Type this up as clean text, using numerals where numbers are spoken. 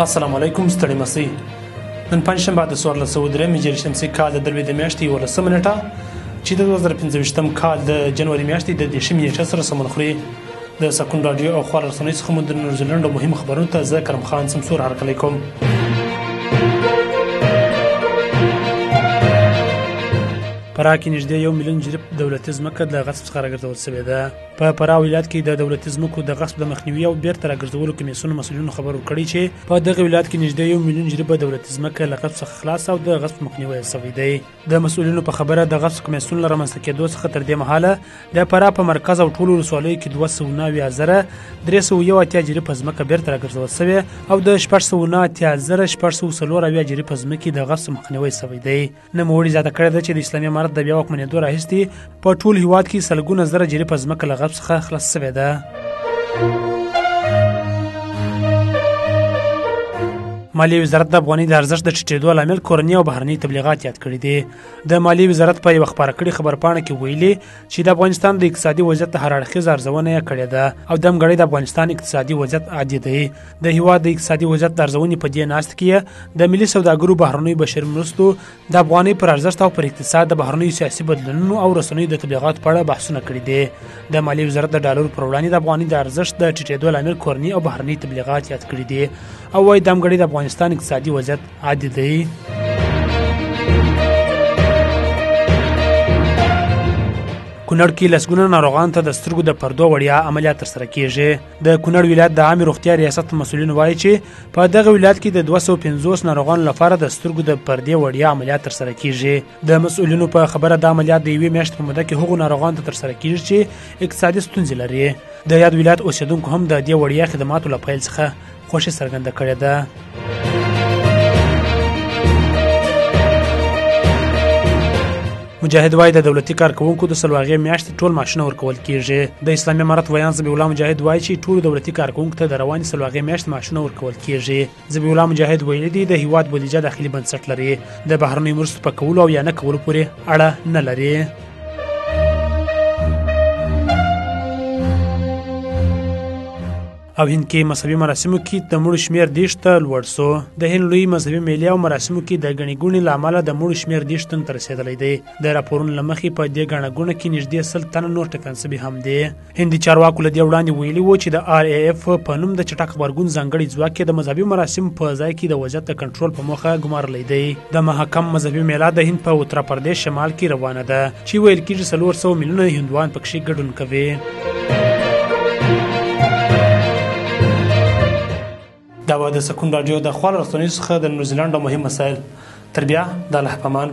السلام علیکم ستړي مسئ نن پنجشنبه د 1403 هجري شمسي کال د دروي د میاشتې 11 نیټه چې د 2015 کال د جنوري میاشتې د 10 نیټه سره سمون خوري د سکون رادیو او خور رسنۍ څخه مو د نیوزیلند مهم خبرونو ته زه کرم خان سمسور هرکلی کوم. فراه کې نږدې 1 میلیون جریب دولتي ځمکه د غصب څخه راګرځول شوې ده. په فراه ولایت کې د دولتي ځمکو د غصب د مخنیوي او بیرته راګرځولو کمیسیون مسؤلینو خبر ورکړی چې په دغه ولایت کې نږدې 1 میلیون جریب دولتي ځمکه له غصب څخه خلاص او د غصب مخنیوي شوی دی. د مسؤلینو په خبره د غصب کمیسیون له رامنځته کېدو څخه تر دې مهاله د فراه په مرکز او ټولو ولسوالیو کې 290,381 جریب ځمکه بیرته راګرځول شوې او د 689,604 جریب ځمکې د غصب مخنیوي شوی دی. نوموړي زیاته کړې ده چې د اسلامي امارت د بیا واکمنېدو راهیسې په ټول هیواد کې سلګونه زره جریب ځمکه له غصب څخه خلاص شوې ده. مالیې وزارت د افغانۍ د ارزښت د ټیټېدو لامل کورني او بهرني تبلیغات یاد کړي دي. د مالیې وزارت په یوه خپاره کړې خبرپاڼه کې ویلي چې د افغانستان د اقتصادي وضعیت د هر اړخیزه ارزونه یې کړې ده او دمګړی د افغانستان اقتصادي وضعیت عادي دی. د هیواد د اقتصادي وضعیت د ارزونې په دې ناست کې د ملي سوداګرو بهرنیو بشري مرستو د افغانۍ پر ارزښت او پر اقتصاد د بهرنیو سیاسي بدلونونو او رسنیو د تبلیغات په اړه بحثونه کړي دي. د مالیې وزارت د ډالرو پر وړاندې د افغانۍ د ارزښت د ټیټېدو لامل کورني او بهرني تبلیغات یاد کړي دي او وايي دمګړی د افغانستان اقتصادي وضعیت عادي دی. کونړ کې لسګونه ناروغانو ته د سترګو د پردو وړیا عملیات ترسره کیږي. د کونړ ولایت د عامې روغتیا ریاست مسؤلین وایي چې په دغه ولایت کې د 250 ناروغانو لپاره د سترګو د پردې وړیا عملیات ترسره کیږي. د مسؤلینو په خبره د عملیات د یوې میاشتې په موده کې هغو ناروغانو ته ترسره کیږي چې اقتصادي ستونزې لري. د یاد ولایت اوسیدونکو هم د دې وړیا خدماتو له پیل څخه خوښي څرګنده کړې ده. مجاهد وایي د دولتي کارکوونکو د سلواغې میاشتې ټول معاشونه ورکول کیږي. د اسلامي امارت ویان ذبیح الله مجاهد وایي چې ټول دولتي کارکوونکو ته د رواني سلواغې میاشت معاشونه ورکول کیږي. ذبیح الله مجاهد ویلي دي د هیواد بودیجه داخلي بنسټ لري، د بهرنیو مرستو په کولو او یا نه کولو پورې اړه نه لري. او هند کې مذهبي مراسمو کې د مړو شمېر 10 ته لوړ سو. د هند لوی مذهبي میلې او مراسمو کې د ګڼې ګوڼې له امله د مړو شمېر 10 تنو ته رسېدلی دی. د راپورونو له مخې په دې ګڼه ګوڼه کې نږدې 100 تنه نور ټپیان شوي هم دي. هندي چارواکو له دې وړاندې ویلي وو چې د RAF په نوم د چټک غبرګون ځانګړي ځواک د مذهبي مراسمو په ځای کې د وضعیت د کنټرول په موخه ګمارلی دی. د محکم مذهبي میله د هند په اتر پردیش شمال کې روانه ده چې ویل کېږي 400 میلیونه هندوان پکښې ګډون کوي. دا به د سکون رادیو د خور رسنیو څخه د نیوزیلند مهم مسایل. تر بیا د الله په امان.